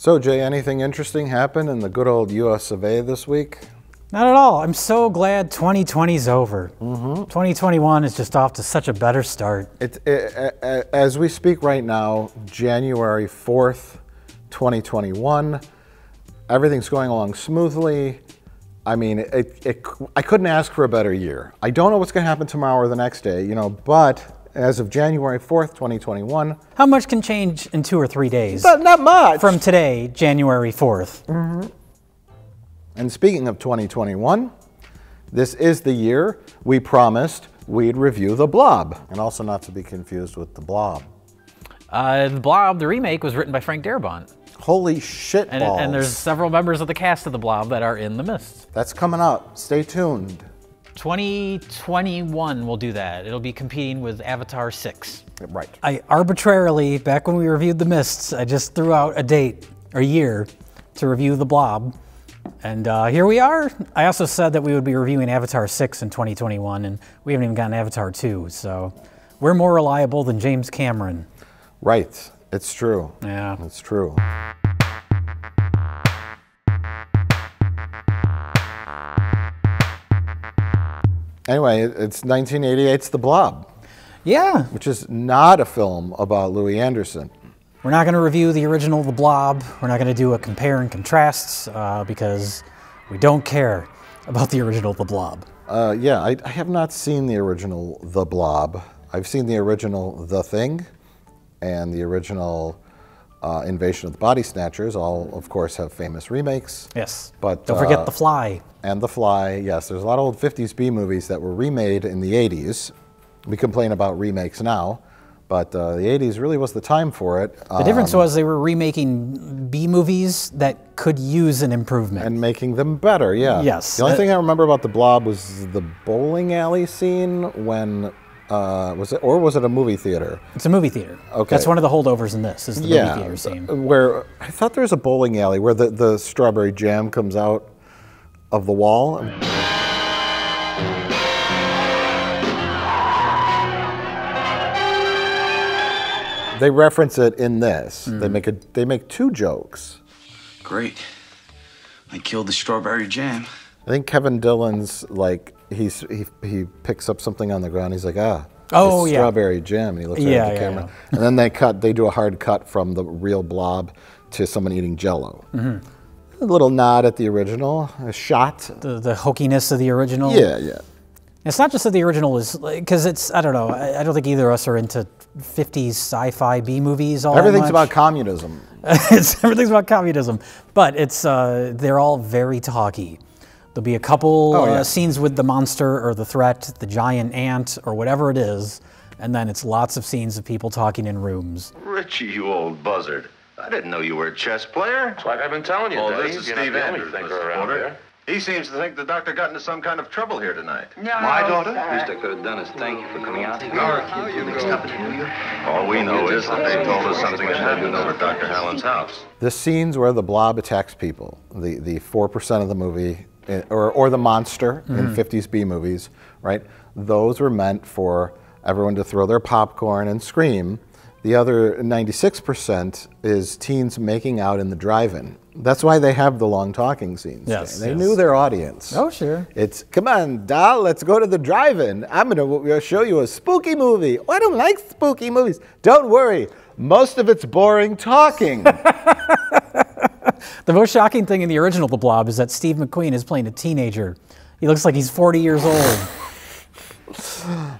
So, Jay, anything interesting happened in the good old US of A this week? Not at all. I'm so glad 2020's over. 2021 is just off to such a better start. As we speak right now, January 4th, 2021, everything's going along smoothly. I mean, I couldn't ask for a better year. I don't know what's going to happen tomorrow or the next day, but as of January 4th, 2021. How much can change in 2 or 3 days? Not much. From today, January 4th. And speaking of 2021, this is the year we promised we'd review The Blob. And also not to be confused with The Blob. The Blob, the remake, was written by Frank Darabont. Holy shit balls. And there's several members of the cast of The Blob that are in the mist. That's coming up. Stay tuned. 2021 will do that. It'll be competing with Avatar 6. Right. I arbitrarily, back when we reviewed The Mists, I just threw out a date, or year, to review The Blob. And here we are. I also said that we would be reviewing Avatar 6 in 2021, and we haven't even gotten Avatar 2, so we're more reliable than James Cameron. Right. It's true. Yeah. It's true. Anyway, it's 1988's The Blob. Yeah. Which is not a film about Louis Anderson. We're not going to review the original The Blob. We're not going to do a compare and contrasts because we don't care about the original The Blob. Yeah, I have not seen the original The Blob. I've seen the original The Thing and the original Invasion of the Body Snatchers. All, of course, have famous remakes. Yes. But don't forget The Fly. And The Fly, yes. There's a lot of old 50s B movies that were remade in the 80s. We complain about remakes now, but the 80s really was the time for it. The difference was they were remaking B movies that could use an improvement. And making them better, yeah. Yes. The only thing I remember about The Blob was the bowling alley scene when, was it a movie theater? It's a movie theater. Okay. That's one of the holdovers in this, is the movie theater scene. Where, I thought there was a bowling alley where the strawberry jam comes out of the wall. They reference it in this. They make 2 jokes. Great. I killed the strawberry jam. I think Kevin Dillon's like he picks up something on the ground. He's like, oh yeah, strawberry jam, and he looks at the camera. Yeah. And then they do a hard cut from the real Blob to someone eating Jell-O. A little nod at the original, a shot. The hokiness of the original. Yeah, yeah. It's not just that the original is, because it's, I don't know, I don't think either of us are into 50s sci-fi B movies all Everything's that much. about communism. Everything's about communism. But it's, they're all very talky. There'll be a couple scenes with the monster or the threat, the giant ant or whatever it is, and then it's lots of scenes of people talking in rooms. Richie, you old buzzard. I didn't know you were a chess player. That's what I've been telling you, Oh, Dave. this is You're Steve not the only Andrews, thinker Mr. around Porter. here. He seems to think the doctor got into some kind of trouble here tonight. No, My daughter? Least I could have done is thank you for coming out here. All we know is that they told us something had happened over at Dr. Hallen's house. The scenes where the Blob attacks people, the 4% of the movie, or the monster in 50s B movies, right? Those were meant for everyone to throw their popcorn and scream. The other 96% is teens making out in the drive-in. That's why they have the long talking scenes. Yes, they knew their audience. Oh, sure. It's, come on, doll, let's go to the drive-in. I'm gonna show you a spooky movie. Oh, I don't like spooky movies. Don't worry, most of it's boring talking. The most shocking thing in the original The Blob is that Steve McQueen is playing a teenager. He looks like he's 40 years old.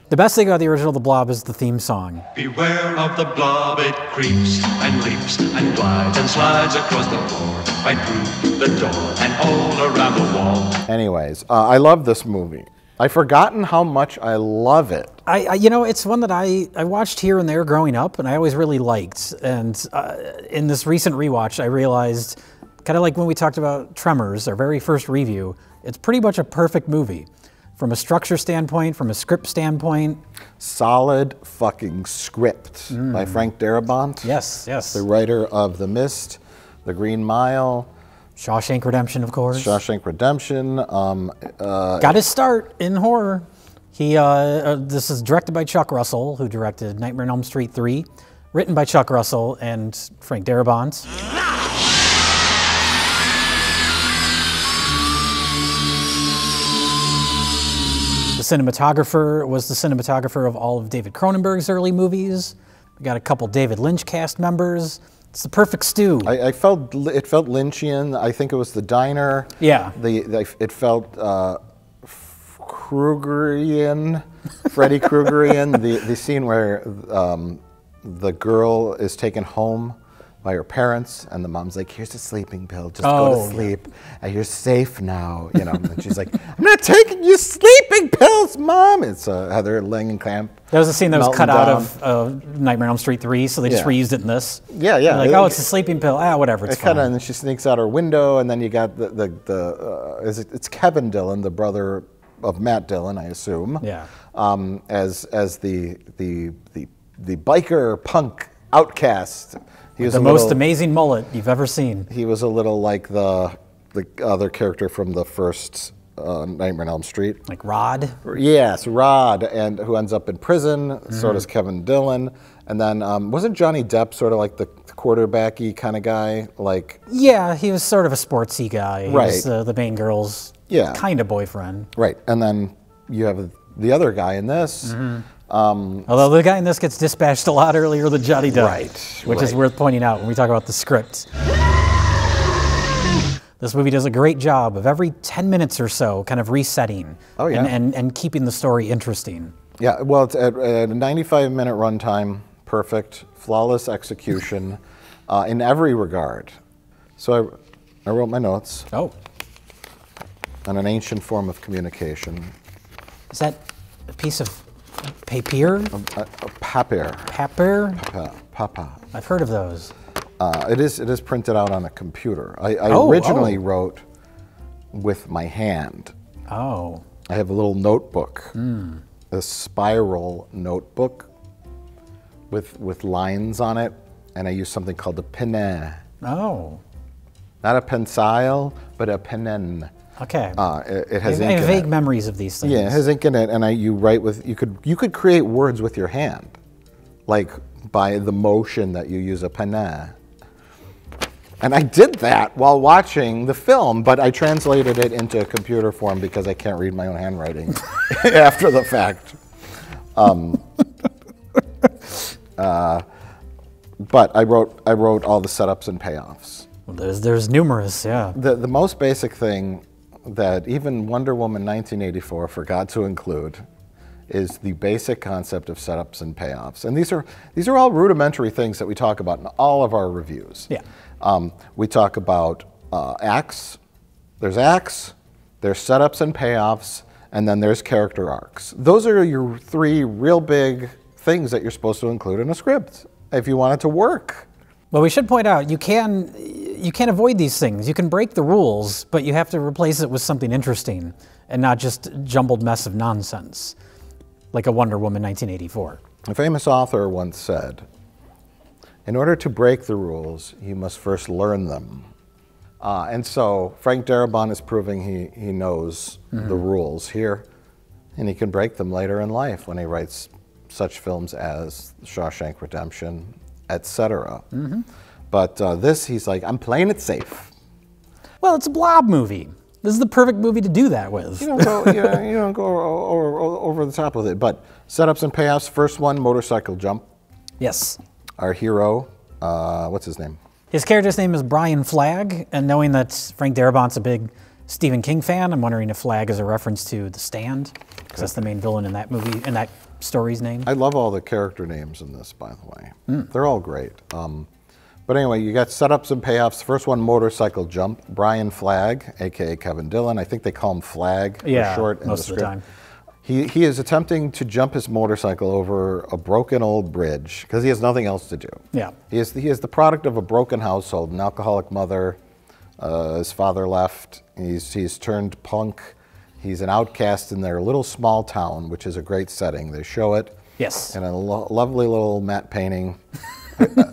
The best thing about the original The Blob is the theme song. Beware of the blob, it creeps and leaps and glides and slides across the floor, right through the door and all around the wall. Anyways, I love this movie. I've forgotten how much I love it. You know, it's one that I watched here and there growing up, and I always really liked. And in this recent rewatch, I realized, kind of like when we talked about Tremors, our very first review, it's pretty much a perfect movie. From a structure standpoint, from a script standpoint. Solid fucking script by Frank Darabont. Yes, yes. The writer of The Mist, The Green Mile. Shawshank Redemption, of course. Shawshank Redemption. Got his start in horror. This is directed by Chuck Russell, who directed Nightmare on Elm Street 3. Written by Chuck Russell and Frank Darabont. cinematographer was the cinematographer of all of David Cronenberg's early movies. We got a couple David Lynch cast members. It's the perfect stew. I felt it felt Lynchian. I think it was the diner. Yeah. It felt Krugerian, Freddy Krugerian. the scene where the girl is taken home by her parents, and the mom's like, "Here's a sleeping pill. Just go to sleep. You're safe now." You know, and she's like, "I'm not taking your sleeping pills, Mom." It's Heather Langenkamp. That was a scene that was cut down. out of Nightmare on Elm Street 3, so they just reused it in this. Yeah, yeah. They're like, oh, it's a sleeping pill. Ah, whatever, it's fine. And then she sneaks out her window, and then you got it's Kevin Dillon, the brother of Matt Dillon, I assume. Yeah. As the biker punk outcast. He was the most amazing mullet you've ever seen. He was a little like the other character from the first Nightmare on Elm Street. Like Rod? Yes, Rod, and who ends up in prison. So does Kevin Dillon. And then wasn't Johnny Depp sort of like the quarterbacky kind of guy? Like, yeah, he was sort of a sportsy guy. He right. was the main girl's kind of boyfriend. Right. And then you have the other guy in this. Although the guy in this gets dispatched a lot earlier than Johnny Depp, right, which is worth pointing out when we talk about the script. This movie does a great job of every 10 minutes or so kind of resetting and keeping the story interesting. Yeah, well, it's at a 95-minute runtime, perfect, flawless execution in every regard. So I wrote my notes on an ancient form of communication. Is that a piece of papier? Papier. Papier? Papa. I've heard of those. It is printed out on a computer. I originally wrote with my hand. Oh. I have a little notebook, a spiral notebook with lines on it, and I use something called a pen. Oh. Not a pencil, but a pen. Okay. It has ink I have in vague it. memories of these things. Yeah, it has ink in it, and you write with you could create words with your hand, like by the motion that you use a pen. And I did that while watching the film, but I translated it into computer form because I can't read my own handwriting after the fact. But I wrote all the setups and payoffs. Well, there's numerous, yeah. The most basic thing that even Wonder Woman 1984 forgot to include is the basic concept of setups and payoffs. And these are all rudimentary things that we talk about in all of our reviews. Yeah. We talk about acts. There's acts, there's setups and payoffs, and then there's character arcs. Those are your three real big things that you're supposed to include in a script if you want it to work. Well, we should point out, you can't avoid these things. You can break the rules, but you have to replace it with something interesting and not just a jumbled mess of nonsense, like a Wonder Woman 1984. A famous author once said, "In order to break the rules, you must first learn them." And so Frank Darabont is proving he knows the rules here, and he can break them later in life when he writes such films as Shawshank Redemption, etc. But this, he's like, I'm playing it safe. Well, it's a Blob movie. This is the perfect movie to do that with. You don't go over the top with it. But setups and payoffs. First one, motorcycle jump. Yes. Our hero, what's his name? His character's name is Brian Flagg, and knowing that Frank Darabont's a big Stephen King fan, I'm wondering if Flagg is a reference to The Stand, because that's the main villain in that movie, in that story's name. I love all the character names in this, by the way. They're all great. But anyway, you got setups and payoffs. First one, motorcycle jump. Brian Flagg, a.k.a. Kevin Dillon. I think they call him Flag for short in most the of the time. He is attempting to jump his motorcycle over a broken old bridge because he has nothing else to do. Yeah. He is the product of a broken household, an alcoholic mother. His father left. He's turned punk. He's an outcast in their little small town, which is a great setting. They show it in a lovely little matte painting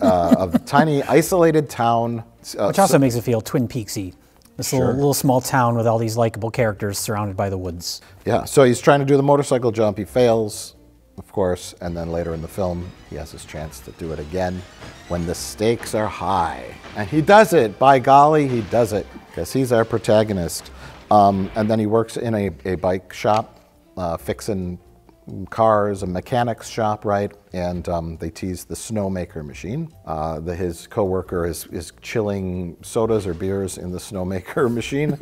of a tiny isolated town. Which also makes it feel Twin Peaksy. This little small town with all these likable characters surrounded by the woods. Yeah, so he's trying to do the motorcycle jump. He fails, of course, and then later in the film, he has his chance to do it again when the stakes are high. And he does it. By golly, he does it, because he's our protagonist. And then he works in a bike shop fixing cars, a mechanic's shop, right? And they tease the snowmaker machine. His coworker is chilling sodas or beers in the snowmaker machine.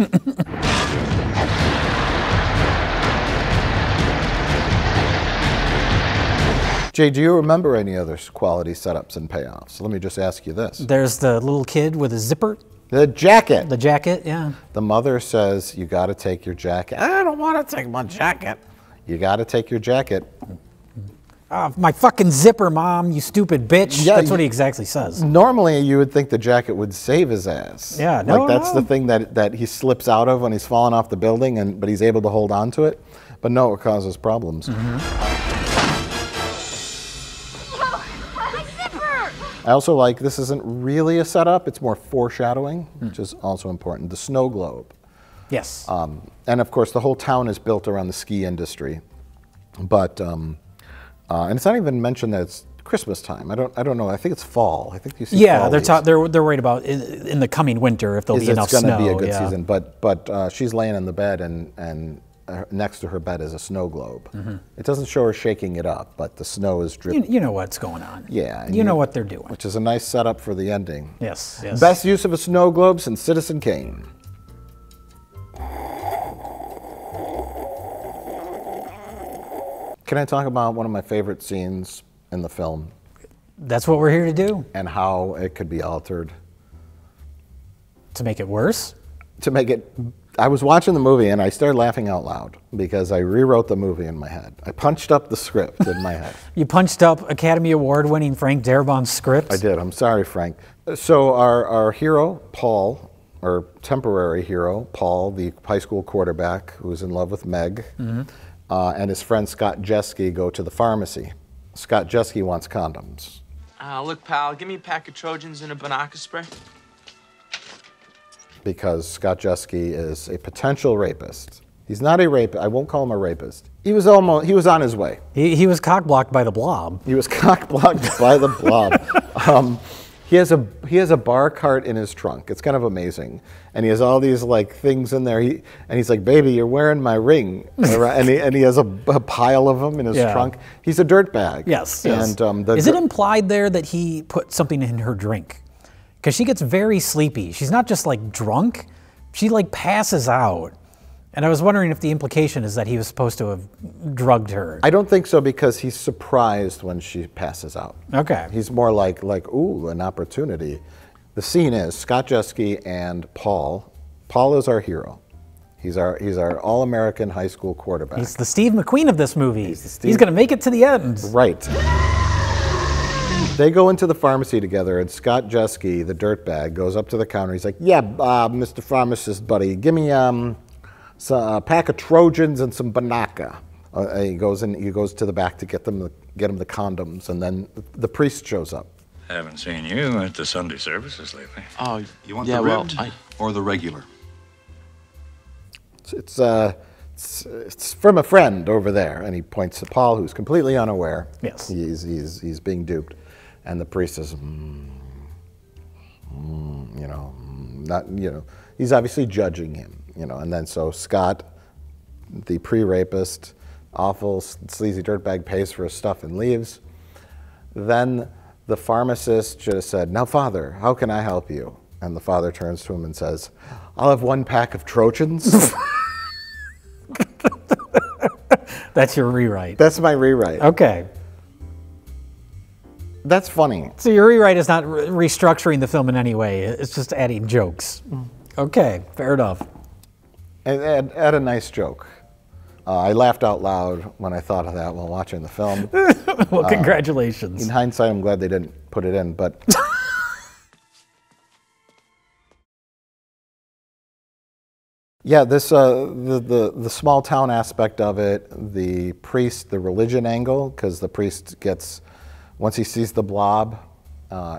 Jay, do you remember any other quality setups and payoffs? Let me just ask you this. There's the little kid with a zipper. The jacket. The jacket, yeah. The mother says, you got to take your jacket. I don't want to take my jacket. You got to take your jacket. My fucking zipper, Mom, you stupid bitch. Yeah, that's what he exactly says. Normally, you would think the jacket would save his ass. Yeah, like that's the thing that he slips out of when he's falling off the building, but he's able to hold on to it. But no, it causes problems. I also like, this isn't really a setup, it's more foreshadowing, which is also important. The snow globe. Yes. And of course, the whole town is built around the ski industry. But, and it's not even mentioned that it's Christmas time. I don't know, I think it's fall. I think you see yeah, fall they're worried about in the coming winter if there'll be enough snow. It's going to be a good season. But she's laying in the bed and next to her bed is a snow globe. It doesn't show her shaking it up, but the snow is dripping. You know what's going on. Yeah. You know what they're doing. Which is a nice setup for the ending. Yes, yes. Best use of a snow globe since Citizen Kane. Can I talk about one of my favorite scenes in the film? That's what we're here to do. And how it could be altered. To make it worse? To make it... I was watching the movie and I started laughing out loud because I rewrote the movie in my head. I punched up the script in my head. You punched up Academy Award-winning Frank Darabont's script? I did. I'm sorry, Frank. So our hero, Paul, or temporary hero, Paul, the high school quarterback who's in love with Meg, and his friend Scott Jeske go to the pharmacy. Scott Jeske wants condoms. Look, pal, give me a pack of Trojans and a Banaka spray. Because Scott Jeske is a potential rapist. He's not a rapist. I won't call him a rapist. He was on his way. He was cock-blocked by the Blob. He was cock-blocked by the Blob. He has a bar cart in his trunk. It's kind of amazing. And he has all these like things in there. And he's like, baby, you're wearing my ring. and he has a pile of them in his trunk. He's a dirtbag. Yes, yes. And, is it implied there that he put something in her drink? Because she gets very sleepy. She's not just like drunk, she like passes out. And I was wondering if the implication is that he was supposed to have drugged her. I don't think so because he's surprised when she passes out. Okay. He's more like ooh, an opportunity. The scene is Scott Jeske and Paul. Paul is our hero. He's our all-American high school quarterback. He's the Steve McQueen of this movie. He's going to make it to the end. Right. They go into the pharmacy together, and Scott Jeske, the dirtbag, goes up to the counter. He's like, yeah, Mr. Pharmacist, buddy, give me a pack of Trojans and some Banaka. He goes to the back to get him the condoms, and then the priest shows up. Haven't seen you at the Sunday services lately. Oh, You want the ribbed or the regular? It's from a friend over there, and he points to Paul, who's completely unaware. Yes. He's being duped. And the priest says, he's obviously judging him, and then so Scott, the pre-rapist, awful, sleazy dirtbag, pays for his stuff and leaves. Then the pharmacist should have said, now, Father, how can I help you? And the father turns to him and says, I'll have one pack of Trojans. That's your rewrite. That's my rewrite. Okay. That's funny. So your rewrite is not restructuring the film in any way. It's just adding jokes. Okay, fair enough. Add a nice joke. I laughed out loud when I thought of that while watching the film. Well, congratulations. In hindsight, I'm glad they didn't put it in, but... Yeah, this the small town aspect of it, the priest, the religion angle, because the priest gets... Once he sees the Blob,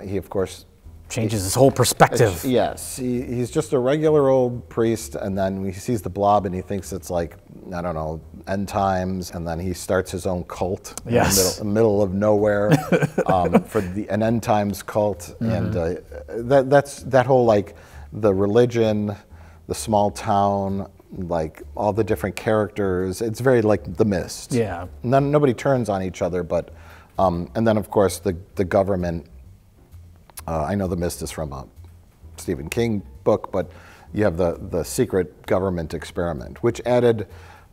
he, of course... Changes his whole perspective. Yes. He's just a regular old priest, and then he sees the Blob, and he thinks it's like, I don't know, end times, and then he starts his own cult in the middle of nowhere for an end times cult. And that's that whole, like, the religion, the small town, like all the different characters. It's very like The Mist. Yeah. Nobody turns on each other, but and then of course the government. I know The Mist is from a Stephen King book, but you have the secret government experiment, which added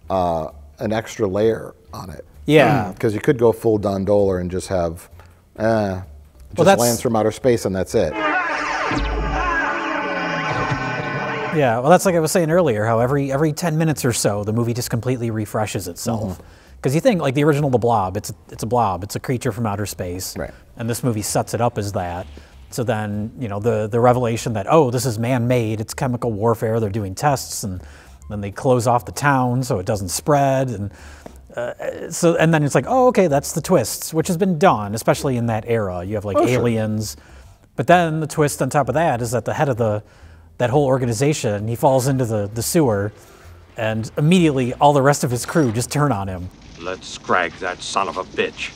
an extra layer on it. Yeah. Because you could go full Don Doler and just have lands from outer space and that's it. Yeah, well, that's like I was saying earlier, how every 10 minutes or so, the movie just completely refreshes itself. Because you think, like the original The Blob, it's a blob, it's a creature from outer space. Right. And this movie sets it up as that. So then, you know, the revelation that, oh, this is man-made, it's chemical warfare, they're doing tests, and then they close off the town so it doesn't spread. And and then it's like, oh, okay, that's the twists, which has been done, especially in that era. You have like aliens. Sure. But then the twist on top of that is that the head of that whole organization, he falls into the sewer, and immediately all the rest of his crew just turn on him. Let's scrag that son of a bitch.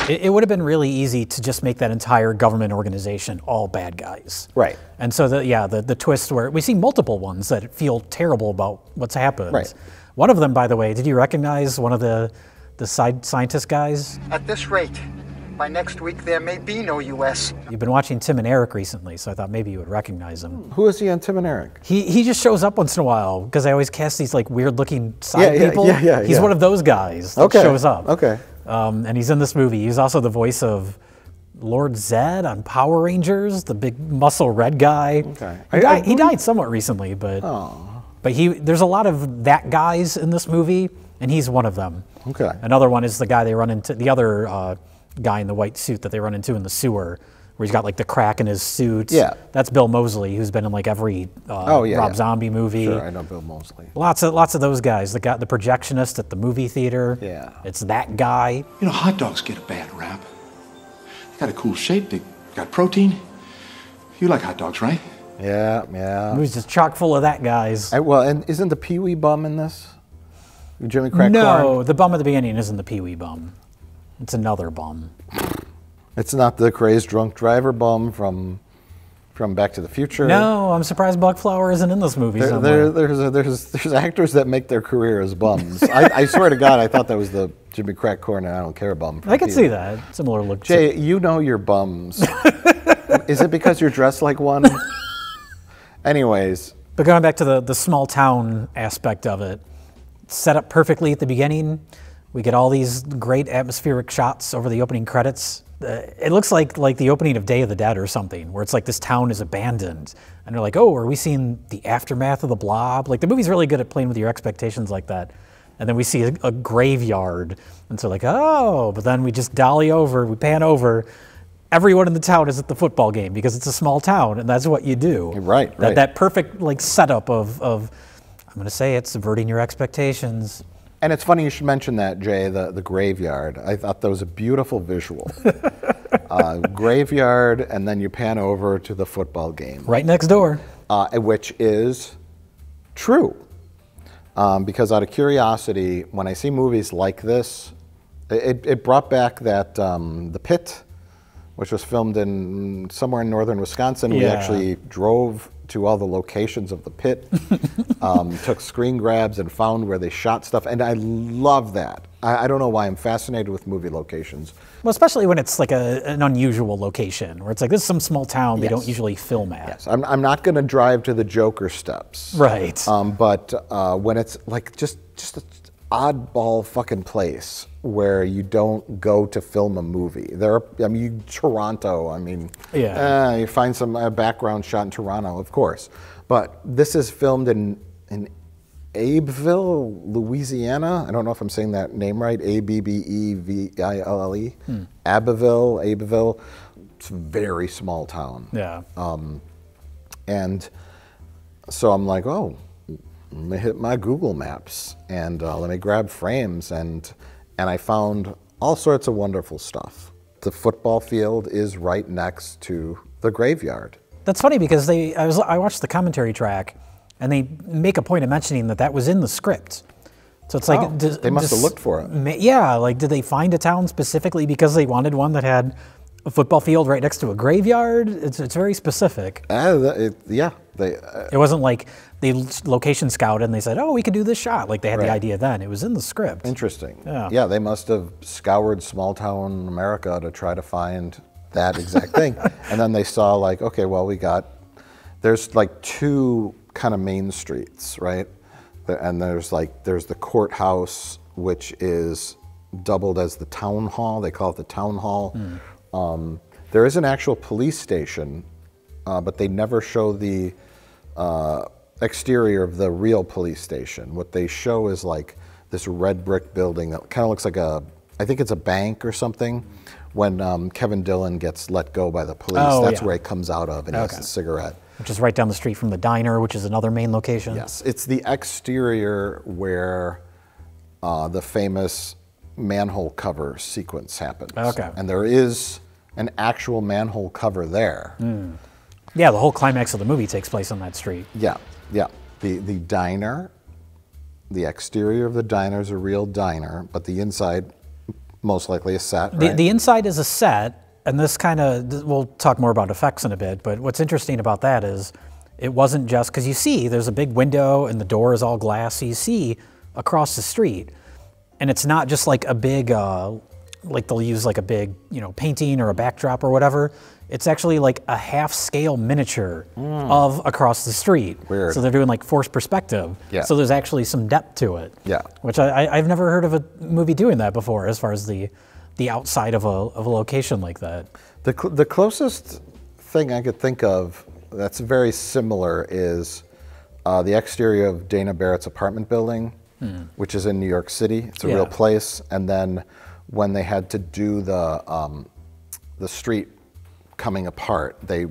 It would have been really easy to just make that entire government organization all bad guys. Right. And so the twist where we see multiple ones that feel terrible about what's happened. Right. One of them, by the way, did you recognize one of the side scientist guys? At this rate, by next week there may be no U.S. You've been watching Tim and Eric recently, so I thought maybe you would recognize him. Who is he on Tim and Eric? He just shows up once in a while because I always cast these like weird looking side people. He's one of those guys that shows up. Okay. And he's in this movie. He's also the voice of Lord Zed on Power Rangers, the big muscle red guy. Okay. He died somewhat recently, but there's a lot of that guys in this movie, and he's one of them. Okay. Another one is the guy they run into, the other guy in the white suit that they run into in the sewer, where he's got like the crack in his suit. Yeah. That's Bill Moseley, who's been in like every Rob Zombie movie. Sure, I know Bill Moseley. Lots of those guys. The projectionist at the movie theater. Yeah. It's that guy. You know, hot dogs get a bad rap. They got a cool shape. They got protein. You like hot dogs, right? Yeah. The movie's just chock full of that guys. And isn't the Pee Wee bum in this? Jimmy Crack No, Corn? the bum at the beginning isn't the Pee Wee bum. It's another bum. It's not the crazed drunk driver bum from Back to the Future. No, I'm surprised Buck Flower isn't in this movie somewhere. There's actors that make their career as bums. I swear to God, I thought that was the Jimmy Crack Corn and I Don't Care bum. I could see that. Similar look. Jay, you know your bums. Is it because you're dressed like one? Anyways. But going back to the small town aspect of it, set up perfectly at the beginning. We get all these great atmospheric shots over the opening credits. It looks like the opening of Day of the Dead or something, where it's like this town is abandoned. And they're like, oh, are we seeing the aftermath of the Blob? Like, the movie's really good at playing with your expectations like that. And then we see a graveyard. And so like, oh, but then we just dolly over, we pan over. Everyone in the town is at the football game because it's a small town, and that's what you do. Right. That perfect like setup of I'm going to say it, subverting your expectations. And it's funny you should mention that, Jay, the graveyard. I thought that was a beautiful visual. Graveyard, and then you pan over to the football game. Right next door. Which is true. Because out of curiosity, when I see movies like this, it brought back that The Pit, which was filmed in somewhere in northern Wisconsin. Yeah. We actually drove to all the locations of The Pit, took screen grabs and found where they shot stuff, and I love that. I don't know why I'm fascinated with movie locations. Well, especially when it's like an unusual location, where it's like, this is some small town they don't usually film at. Yes, I'm not going to drive to the Joker steps. Right. But when it's like just an oddball fucking place where you don't go to film a movie. Toronto, you find some background shot in Toronto, of course. But this is filmed in Abbeville, Louisiana. I don't know if I'm saying that name right. Abbeville. Abbeville. It's a very small town. Yeah. And so I'm like, oh, let me hit my Google Maps and let me grab frames, and I found all sorts of wonderful stuff. The football field is right next to the graveyard. That's funny because I watched the commentary track, and they make a point of mentioning that was in the script. So it's like they must have looked for it. Yeah, like did they find a town specifically because they wanted one that had a football field right next to a graveyard. It's very specific. Yeah. It wasn't like they location scouted and they said, oh, we could do this shot. Like they had the idea then. It was in the script. Interesting. Yeah. They must have scoured small town America to try to find that exact thing. And then they saw like, okay, well, there's like two kind of main streets, right? And there's the courthouse, which is doubled as the town hall. They call it the town hall. There is an actual police station, but they never show the exterior of the real police station. What they show is like this red brick building that kind of looks like I think it's a bank or something. When Kevin Dillon gets let go by the police, that's where he comes out of, and he has a cigarette. Which is right down the street from the diner, which is another main location. Yes, it's the exterior where the famous manhole cover sequence happens. Okay. And there is an actual manhole cover there. Yeah, the whole climax of the movie takes place on that street. Yeah. The diner, the exterior of the diner is a real diner, but the inside, most likely a set, right? The inside is a set, and this kind of, we'll talk more about effects in a bit, but what's interesting about that is it wasn't just, because you see there's a big window and the door is all glass, so you see across the street, and it's not just like a big, like they'll use like a big, painting or a backdrop or whatever. It's actually like a half-scale miniature of across the street. Weird. So they're doing like forced perspective. Yeah. So there's actually some depth to it. Yeah. Which I've never heard of a movie doing that before, as far as the outside of a location like that. The closest thing I could think of that's very similar is the exterior of Dana Barrett's apartment building, which is in New York City. It's a real place. And then when they had to do the street coming apart, they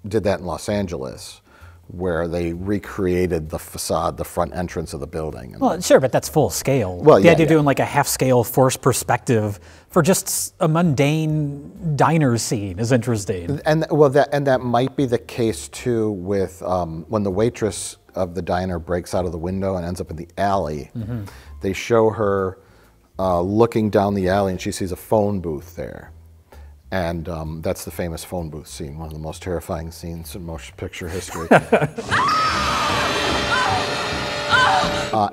did that in Los Angeles, where they recreated the facade, the front entrance of the building. Well, sure, but that's full scale. Well, the idea of doing like a half-scale forced perspective for just a mundane diner scene is interesting. And that might be the case too with when the waitress of the diner breaks out of the window and ends up in the alley. They show her looking down the alley, and she sees a phone booth there. And that's the famous phone booth scene, one of the most terrifying scenes in motion picture history.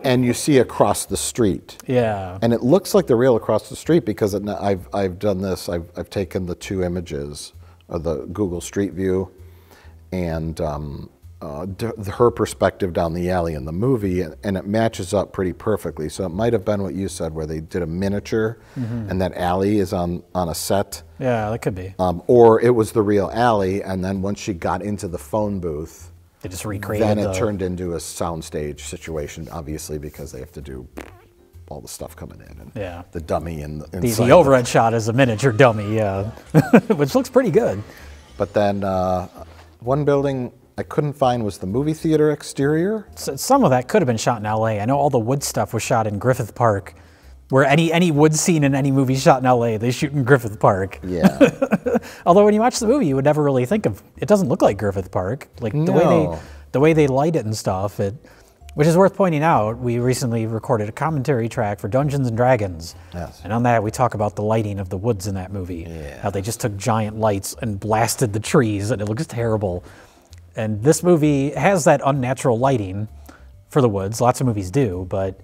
And you see across the street. Yeah. And it looks like the real across the street because I've done this. I've taken the two images of the Google Street View and her perspective down the alley in the movie, and it matches up pretty perfectly. So it might have been what you said, where they did a miniature, and that alley is on a set. Yeah, that could be. Or it was the real alley, and then once she got into the phone booth, they just recreated. Then it turned into a soundstage situation, obviously, because they have to do all the stuff coming in, and the dummy and the overhead shot is a miniature dummy, which looks pretty good. But then one building I couldn't find was the movie theater exterior. So some of that could have been shot in LA. I know all the wood stuff was shot in Griffith Park, where any wood scene in any movie shot in LA, they shoot in Griffith Park. Yeah. Although when you watch the movie, you would never really think of it. Doesn't look like Griffith Park, like the way they light it and stuff. Which is worth pointing out. We recently recorded a commentary track for Dungeons and Dragons, and on that we talk about the lighting of the woods in that movie. How they just took giant lights and blasted the trees, and it looks terrible. And this movie has that unnatural lighting for the woods. Lots of movies do, but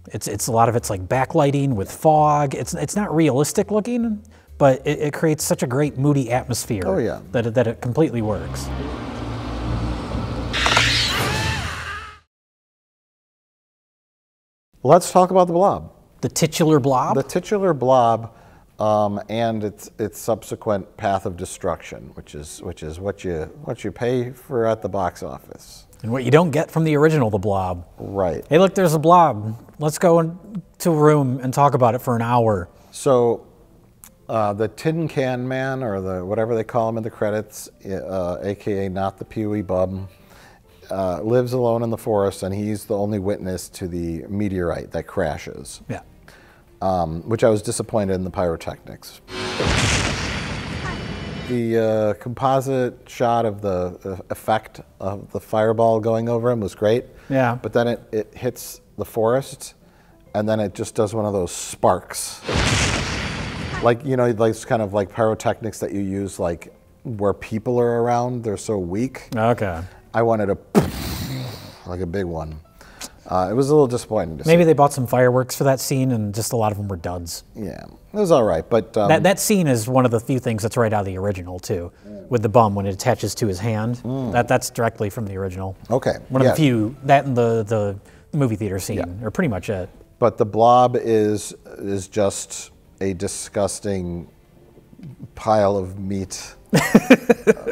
it's a lot of it's like backlighting with fog. It's not realistic looking, but it creates such a great moody atmosphere. Oh, yeah. that it completely works. Let's talk about the Blob. The titular Blob? The titular Blob and its subsequent path of destruction, which is what you pay for at the box office. And what you don't get from the original The Blob. Right. Hey, look, there's a blob. Let's go into a room and talk about it for an hour. So the Tin Can Man, or the whatever they call him in the credits, aka not the Pee-wee Bum, lives alone in the forest, and he's the only witness to the meteorite that crashes. Yeah. Which I was disappointed in the pyrotechnics. The composite shot of the effect of the fireball going over him was great. Yeah. But then it hits the forest, and then it just does one of those sparks. Like, you know, like kind of like pyrotechnics that you use like where people are around, they're so weak. Okay. I wanted a like a big one. It was a little disappointing to see. Maybe they bought some fireworks for that scene, and just a lot of them were duds. Yeah, it was all right, but that scene is one of the few things that's right out of the original too, with the bum when it attaches to his hand. That's directly from the original. Okay, one of the few. That and the movie theater scene are pretty much it. But the Blob is just a disgusting pile of meat,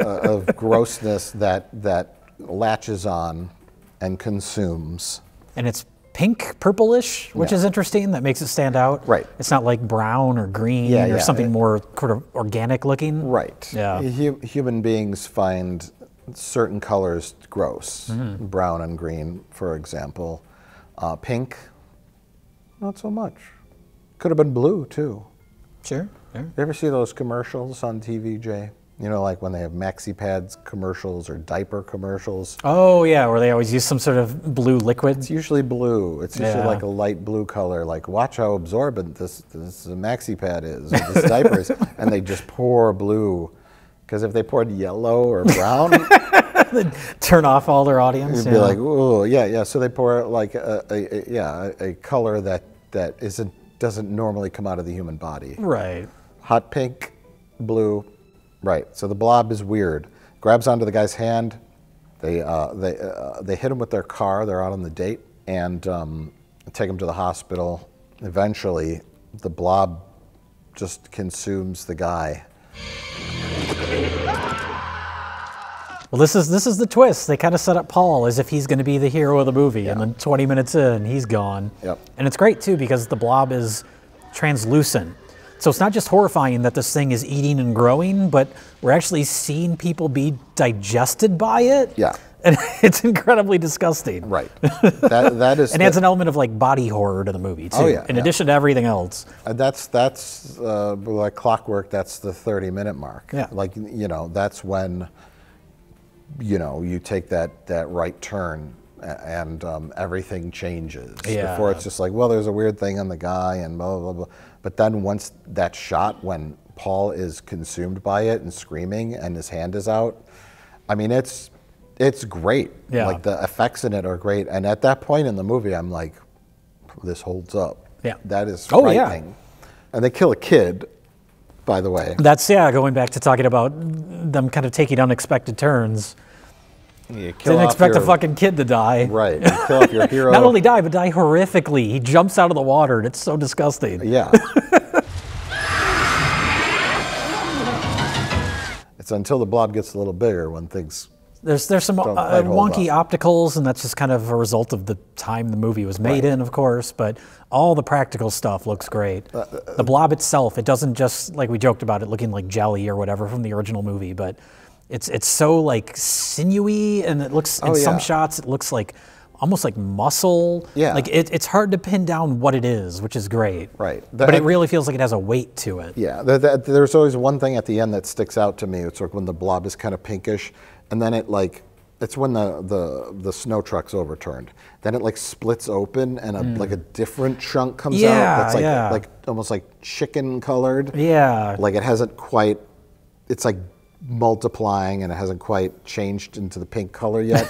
of grossness that latches on and consumes. And it's pink, purplish, which is interesting. That makes it stand out. Right. It's not like brown or green or something more sort of organic looking. Right. Yeah. Human beings find certain colors gross. Brown and green, for example. Pink, not so much. Could have been blue, too. Sure. You ever see those commercials on TV, Jay? You know, like when they have maxi pads commercials or diaper commercials. Oh, yeah, where they always use some sort of blue liquid. It's usually blue. It's usually like a light blue color. Like, watch how absorbent this maxi pad is, or this diaper is. And they just pour blue. Because if they poured yellow or brown, they'd turn off all their audience. It'd be like, oh, yeah. So they pour like a color that doesn't normally come out of the human body. Right. Hot pink, blue. Right. So the Blob is weird. Grabs onto the guy's hand. They hit him with their car. They're out on the date and take him to the hospital. Eventually, the Blob just consumes the guy. Well, this is the twist. They kind of set up Paul as if he's going to be the hero of the movie, and then 20 minutes in, he's gone. Yep. And it's great too because the Blob is translucent. So it's not just horrifying that this thing is eating and growing, but we're actually seeing people be digested by it. Yeah. And it's incredibly disgusting. Right. That is. And adds an element of like body horror to the movie too. Oh, yeah, in addition to everything else. That's like clockwork. That's the 30-minute mark. Yeah. Like, you know, that's when, you know, you take that right turn and everything changes. Yeah. Before it's just like, well, there's a weird thing on the guy and blah blah blah. But then once that shot when Paul is consumed by it and screaming and his hand is out, I mean, it's great. Yeah. Like the effects in it are great. And at that point in the movie, I'm like, this holds up. Yeah. That is frightening. Yeah. And they kill a kid, by the way. That's, going back to talking about them kind of taking unexpected turns. You kill Didn't expect your, a fucking kid to die. Right. You kill off your hero. Not only die, but die horrifically. He jumps out of the water, and it's so disgusting. Yeah. It's until the Blob gets a little bigger when things. There's some wonky opticals, and that's just kind of a result of the time the movie was made in, of course, but all the practical stuff looks great. The Blob itself, it doesn't just, like we joked about it, looking like jelly or whatever from the original movie, but it's so like sinewy, and it looks, in some shots, it looks like almost like muscle. Yeah. Like it's hard to pin down what it is, which is great. Right. But it really feels like it has a weight to it. Yeah. There's always one thing at the end that sticks out to me. It's like when the Blob is kind of pinkish, and then it's when the snow truck's overturned. Then it like splits open, and like a different chunk comes out. That's like almost like chicken colored. Yeah. Like it hasn't quite. It's like multiplying, and it hasn't quite changed into the pink color yet.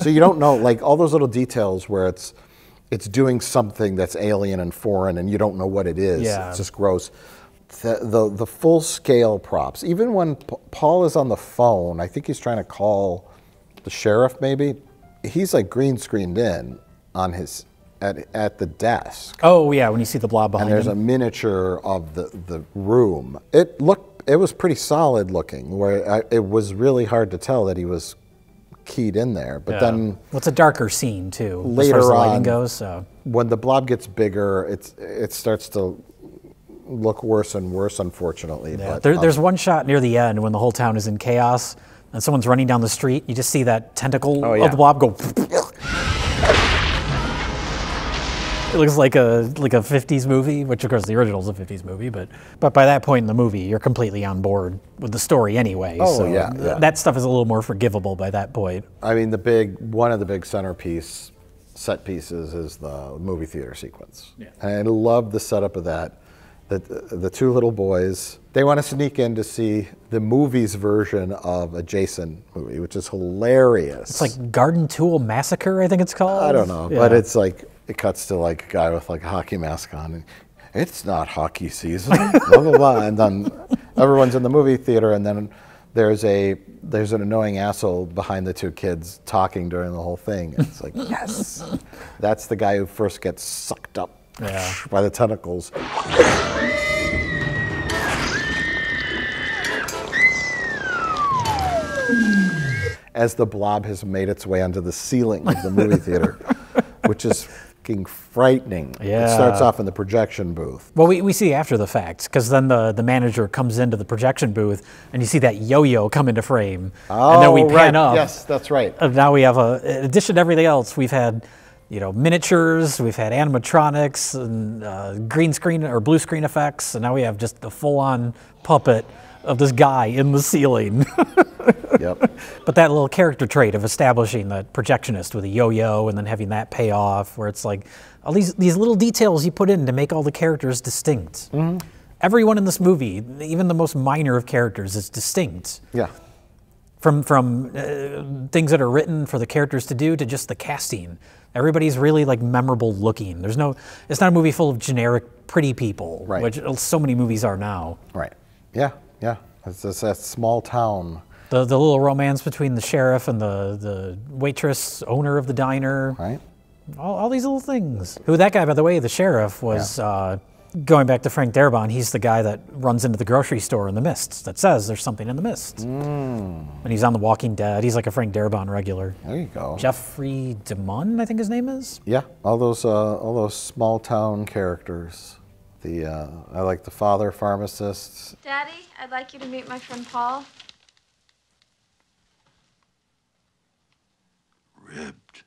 So you don't know, like all those little details where it's doing something that's alien and foreign, and you don't know what it is. Yeah. It's just gross. The full scale props. Even when Paul is on the phone, I think he's trying to call the sheriff. Maybe he's like green screened in on his at the desk. Oh yeah, when you see the Blob behind and there's him. a miniature of the room. It was pretty solid looking, where it was really hard to tell that he was keyed in there. But then, well, it's a darker scene too, later as far as the lighting on, goes. So when the Blob gets bigger, it starts to look worse and worse, unfortunately. yeah. But, There's one shot near the end when the whole town is in chaos and someone's running down the street. You just see that tentacle of the Blob go. It looks like a 50s movie, which of course the original is a 50s movie, but by that point in the movie, you're completely on board with the story anyway. Oh, so yeah. That stuff is a little more forgivable by that point. I mean, one of the big centerpiece set pieces is the movie theater sequence. Yeah. And I love the setup of that. the two little boys, they want to sneak in to see the movie's version of a Jason movie, which is hilarious. It's like Garden Tool Massacre, I think it's called. I don't know, but it's like, it cuts to like a guy with like a hockey mask on, and it's not hockey season, blah, blah, blah. And then everyone's in the movie theater, and then there's an annoying asshole behind the two kids talking during the whole thing. It's like, yes, that's the guy who first gets sucked up by the tentacles. As the blob has made its way onto the ceiling of the movie theater, which is fucking frightening. Yeah. It starts off in the projection booth. Well, we see after the fact, because then the manager comes into the projection booth, and you see that yo-yo come into frame. Oh, and then we pan up. Yes, that's right. And now we have, in addition to everything else, we've had, you know, miniatures, we've had animatronics, and green screen or blue screen effects, and now we have just the full-on puppet of this guy in the ceiling. Yep. But that little character trait of establishing the projectionist with a yo-yo and then having that pay off, where it's like all these little details you put in to make all the characters distinct. Mm-hmm. Everyone in this movie, even the most minor of characters, is distinct. Yeah. From things that are written for the characters to do to just the casting. Everybody's really like memorable looking. It's not a movie full of generic pretty people, right, which so many movies are now. Right. Yeah. Yeah. It's that small town. The little romance between the sheriff and the waitress owner of the diner. Right. All these little things. Who that guy, by the way, the sheriff, was, going back to Frank Darabont, he's the guy that runs into the grocery store in the mists that says there's something in the mists. And he's on The Walking Dead. He's like a Frank Darabont regular. There you go. Jeffrey DeMunn, I think his name is? Yeah, all those small town characters. I like the father pharmacist. Daddy, I'd like you to meet my friend Paul. Ribbed.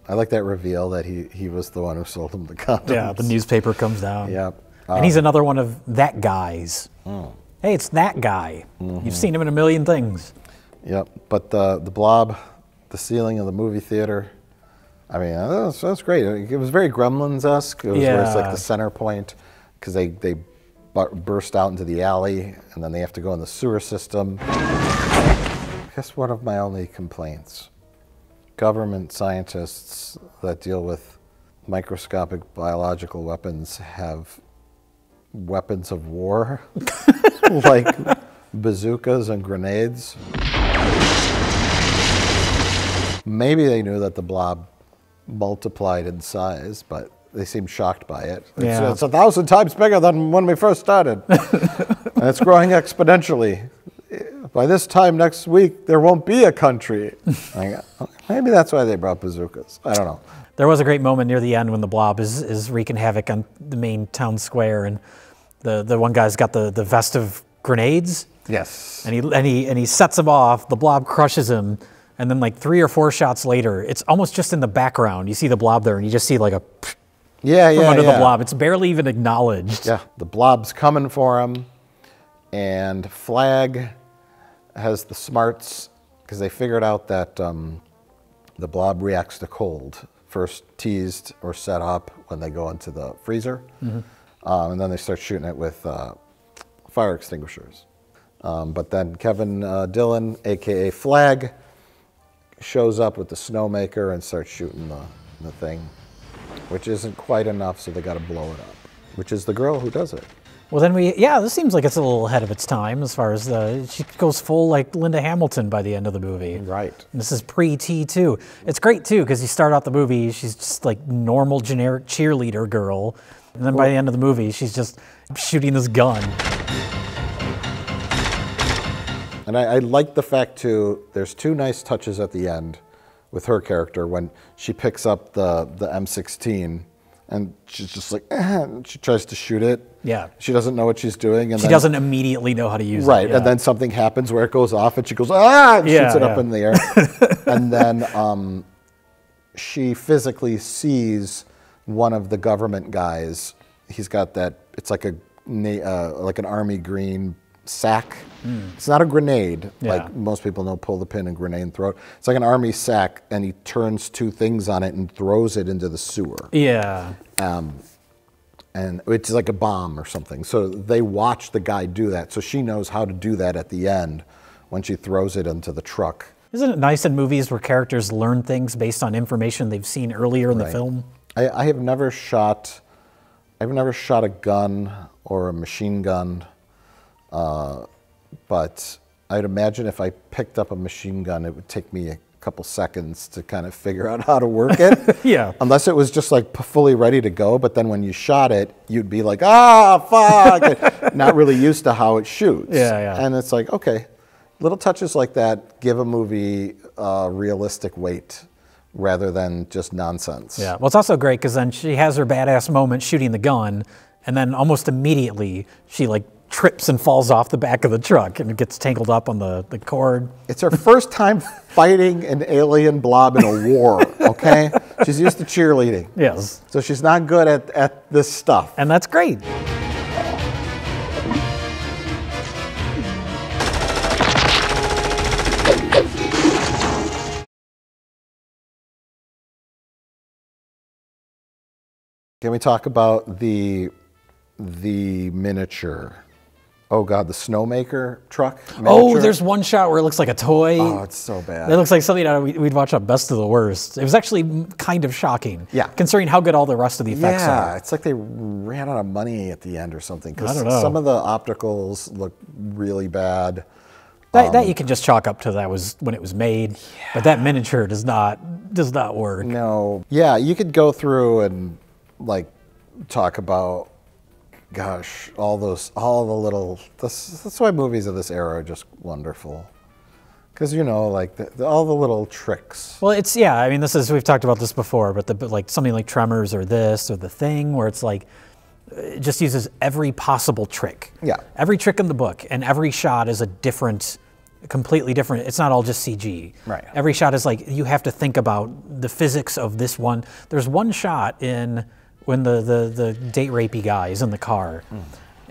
I like that reveal that he was the one who sold him the condoms. Yeah, the newspaper comes down. Yep. And he's another one of that guy's. Hey, it's that guy. You've seen him in a million things. Yep, but the blob, the ceiling of the movie theater, I mean, that's great. It was very Gremlins-esque. It was where it's like the center point, because they burst out into the alley, and then they have to go in the sewer system. I guess one of my only complaints, government scientists that deal with microscopic biological weapons have weapons of war, like bazookas and grenades. Maybe they knew that the blob multiplied in size, but they seemed shocked by it. Yeah. It's 1,000 times bigger than when we first started. And it's growing exponentially. By this time next week, there won't be a country. Maybe that's why they brought bazookas. I don't know. There was a great moment near the end when the blob is wreaking havoc on the main town square, and the one guy's got the vest of grenades. Yes. And he sets him off. The blob crushes him, and then like 3 or 4 shots later, it's almost just in the background. You see the blob there, and you just see like a from under the blob. It's barely even acknowledged. Yeah, the blob's coming for him, and Flag has the smarts, because they figured out that the blob reacts to cold, first teased or set up when they go into the freezer, and then they start shooting it with fire extinguishers. But then Kevin Dillon, aka Flag, shows up with the snowmaker and starts shooting the thing, which isn't quite enough, so they got to blow it up, which is the girl who does it. Well, then this seems like it's a little ahead of its time as far as she goes full like Linda Hamilton by the end of the movie. Right. And this is pre-T2. It's great too, because you start out the movie, she's just like normal generic cheerleader girl. And then by the end of the movie, she's just shooting this gun. And I like the fact too, there's 2 nice touches at the end with her character when she picks up the M16 and she's just like, she tries to shoot it. Yeah. She doesn't know what she's doing. And she doesn't immediately know how to use it. Right, and then something happens where it goes off and she goes, and shoots it up in the air. And then she physically sees one of the government guys. He's got that, it's like an army green sack. It's not a grenade, like most people know, pull the pin and grenade and throw it. It's like an army sack, and he turns 2 things on it and throws it into the sewer. Yeah. and it's like a bomb or something. So they watch the guy do that. So she knows how to do that at the end when she throws it into the truck. Isn't it nice in movies where characters learn things based on information they've seen earlier in the film? I've never shot a gun or a machine gun, but I'd imagine if I picked up a machine gun, it would take me a couple seconds to kind of figure out how to work it. Yeah. Unless it was just like fully ready to go, but then when you shot it, you'd be like, ah, fuck, not really used to how it shoots. Yeah. And it's like, okay, little touches like that give a movie realistic weight rather than just nonsense. Yeah, well, it's also great because then she has her badass moment shooting the gun, and then almost immediately she like trips and falls off the back of the truck and gets tangled up on the cord. It's her first time fighting an alien blob in a war, okay? She's used to cheerleading. Yes. So she's not good at this stuff. And that's great. Can we talk about the miniature? Oh God, the snowmaker truck miniature? Oh, there's one shot where it looks like a toy. Oh, it's so bad. It looks like something we'd watch on Best of the Worst. It was actually kind of shocking. Yeah. Considering how good all the rest of the effects are. Yeah, it's like they ran out of money at the end or something. I don't know. Some of the opticals look really bad. That you can just chalk up to that was when it was made, but that miniature does not work. No. Yeah, you could go through and like talk about, gosh, all the little. That's why movies of this era are just wonderful, because like all the little tricks. Well, I mean, we've talked about this before, but like something like Tremors or this or The Thing, where it's like it just uses every possible trick. Yeah. Every trick in the book, and every shot is completely different. It's not all just CG. Right. Every shot is like you have to think about the physics of this one. There's one shot when the date rapey guy is in the car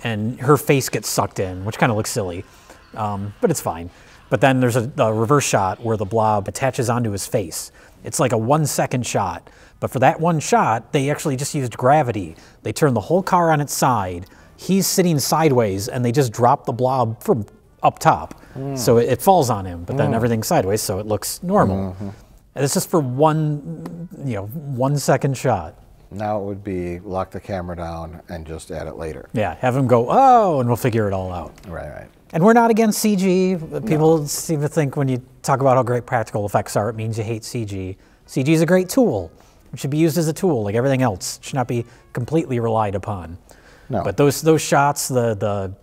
and her face gets sucked in, which kind of looks silly, but it's fine. But then there's a reverse shot where the blob attaches onto his face. It's like a 1 second shot, but for that one shot, they actually just used gravity. They turned the whole car on its side. He's sitting sideways and they just drop the blob from up top. So it falls on him, but then everything's sideways, so it looks normal. And it's just for 1 second shot. Now it would be lock the camera down and just add it later. Yeah, have him go, oh, and we'll figure it all out. Right. And we're not against CG. People seem to think when you talk about how great practical effects are, it means you hate CG. CG is a great tool. It should be used as a tool like everything else. It should not be completely relied upon. No. But those shots, the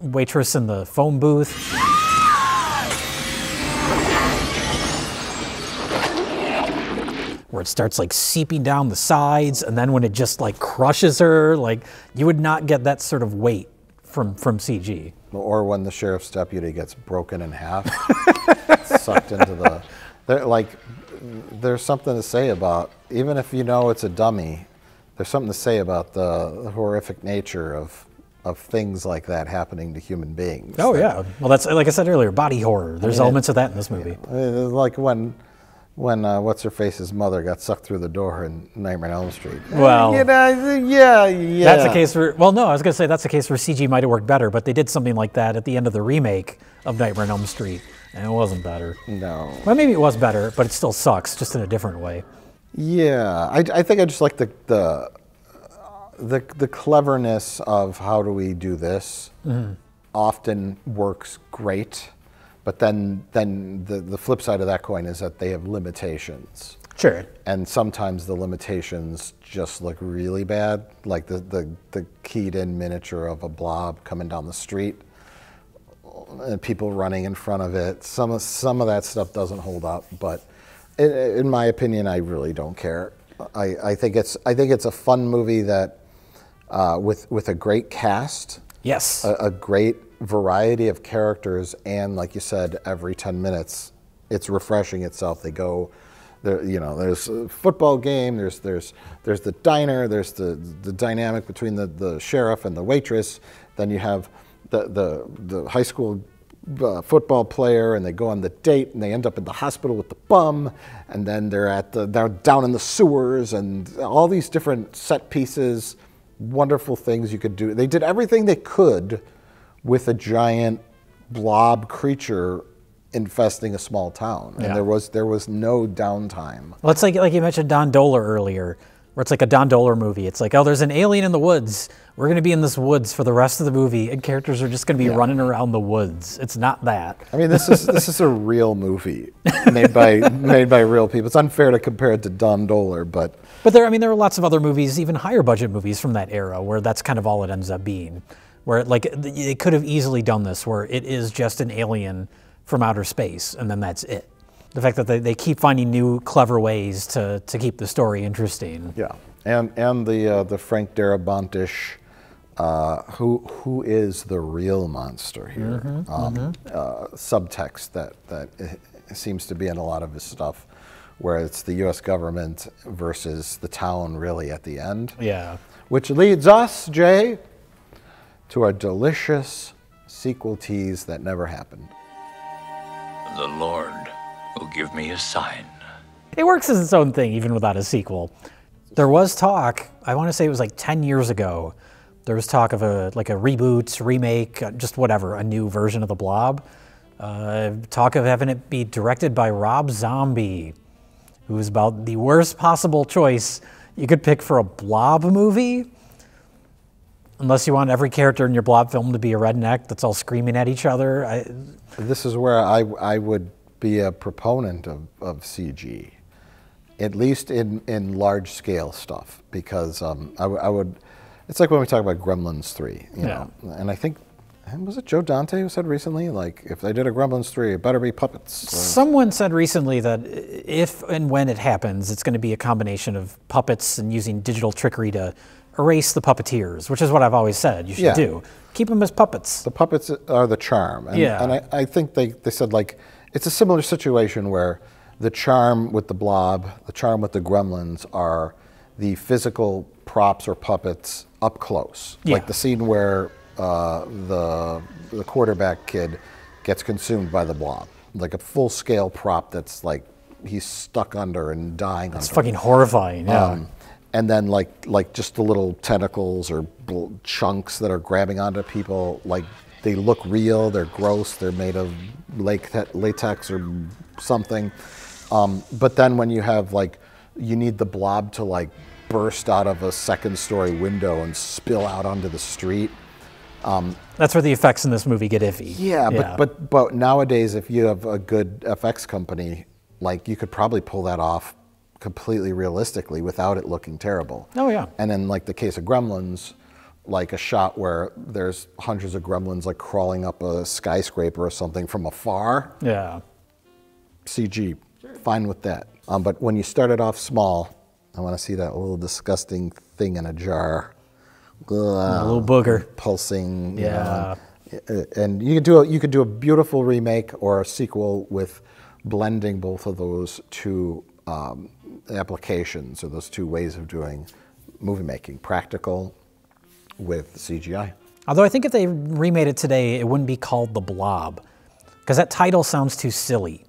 waitress in the phone booth, where it starts like seeping down the sides, and then when it just like crushes her, like you would not get that sort of weight from CG. Or when the sheriff's deputy gets broken in half, sucked into there's something to say about, even if you know it's a dummy, there's something to say about the horrific nature of things like that happening to human beings. Oh yeah, well that's, like I said earlier, body horror. There's elements of that in this movie. Like when what's-her-face's mother got sucked through the door in Nightmare on Elm Street. Well, yeah. That's a case where, well, no, I was going to say that's a case where CG might have worked better, but they did something like that at the end of the remake of Nightmare on Elm Street, and it wasn't better. No. Well, maybe it was better, but it still sucks, just in a different way. Yeah, I think I just like the cleverness of how do we do this often works great. But then the flip side of that coin is that they have limitations. Sure. And sometimes the limitations just look really bad, like the keyed in miniature of a blob coming down the street and people running in front of it. Some of that stuff doesn't hold up, but in my opinion, I really don't care. I think it's a fun movie that with a great cast. Yes. A great variety of characters, and like you said, every 10 minutes, it's refreshing itself. They go, there's a football game, there's the diner, there's the dynamic between the sheriff and the waitress. Then you have the high school football player, and they go on the date, and they end up in the hospital with the bum, and then they're down in the sewers, and all these different set pieces wonderful things you could do. They did everything they could with a giant blob creature infesting a small town, and there was no downtime. Well, it's like you mentioned Don Dohler earlier, where it's like a Don Dohler movie. It's like, oh, there's an alien in the woods. We're going to be in this woods for the rest of the movie, and characters are just going to be running around the woods. It's not that. I mean, this is a real movie made by real people. It's unfair to compare it to Don Dohler, but there are lots of other movies, even higher budget movies from that era, where that's kind of all it ends up being. Where like they could have easily done this, where it is just an alien from outer space, and then that's it. The fact that they keep finding new, clever ways to keep the story interesting. Yeah, and the Frank Darabont-ish, who is the real monster here? Subtext that seems to be in a lot of his stuff, where it's the U.S. government versus the town really at the end. Yeah. Which leads us, Jay, to our delicious sequel tease that never happened. The Lord will give me a sign. It works as its own thing, even without a sequel. There was talk, I want to say it was like 10 years ago, there was talk of a reboot, remake, just whatever, a new version of The Blob. Talk of having it be directed by Rob Zombie, who's about the worst possible choice you could pick for a Blob movie. Unless you want every character in your Blob film to be a redneck that's all screaming at each other. This is where I would be a proponent of CG, at least in large scale stuff, because I would. It's like when we talk about Gremlins 3, you know, and I think, was it Joe Dante who said recently, like, if they did a Gremlins 3, it better be puppets. Someone said recently that if and when it happens, it's going to be a combination of puppets and using digital trickery to erase the puppeteers, which is what I've always said you should do. Keep them as puppets. The puppets are the charm. And, and I think they said, like, it's a similar situation where the charm with the Blob, the charm with the Gremlins are the physical props or puppets up close. Like the scene where the quarterback kid gets consumed by the Blob. Like a full-scale prop that's like he's stuck under and dying. It's fucking horrifying, yeah. And then like just the little tentacles or chunks that are grabbing onto people, like they look real, they're gross, they're made of latex or something. But then when you have you need the Blob to like burst out of a second-story window and spill out onto the street. That's where the effects in this movie get iffy. Yeah, but nowadays if you have a good FX company, like you could probably pull that off completely realistically without it looking terrible. Oh yeah. And in like the case of Gremlins, like a shot where there's hundreds of gremlins like crawling up a skyscraper or something from afar. Yeah. CG, fine with that. But when you start it off small, I want to see that little disgusting thing in a jar. A little booger. Pulsing. Yeah. You know, and you could do a beautiful remake or a sequel with blending both of those two applications, or those two ways of doing movie making, practical with CGI. Although I think if they remade it today, it wouldn't be called The Blob, because that title sounds too silly.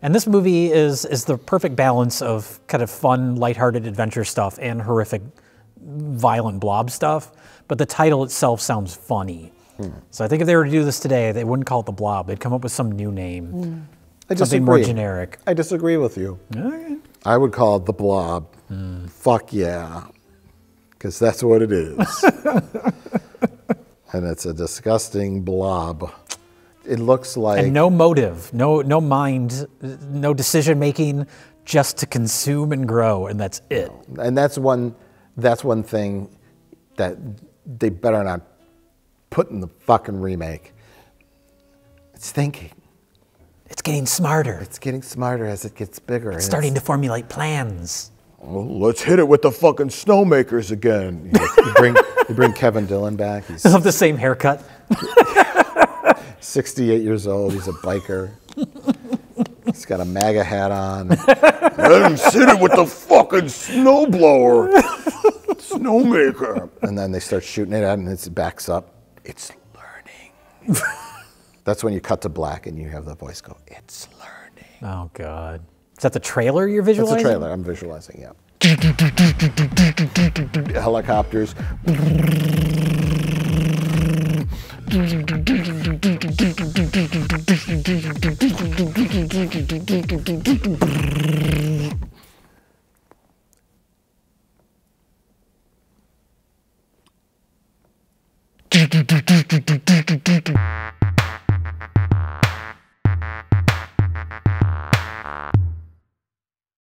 And this movie is the perfect balance of kind of fun, lighthearted adventure stuff and horrific, violent blob stuff, but the title itself sounds funny. So I think if they were to do this today, they wouldn't call it The Blob. They'd come up with some new name. Something more generic. I disagree with you. Okay. I would call it The Blob. Fuck yeah. Because that's what it is. And it's a disgusting blob. It looks like... And no motive, no mind, no decision making, just to consume and grow, and that's it. And that's one thing that they better not put in the fucking remake. It's thinking. It's getting smarter. It's getting smarter as it gets bigger. It's starting to formulate plans. Well, let's hit it with the fucking snowmakers again. You bring Kevin Dillon back. He's of the same haircut. 68 years old. He's a biker. He's got a MAGA hat on. Let's hit it with the fucking snowblower. Snowmaker. And then they start shooting it at him, and it backs up. It's learning. That's when you cut to black and you have the voice go, it's learning. Oh, God. Is that the trailer you're visualizing? That's the trailer I'm visualizing, yeah. Helicopters.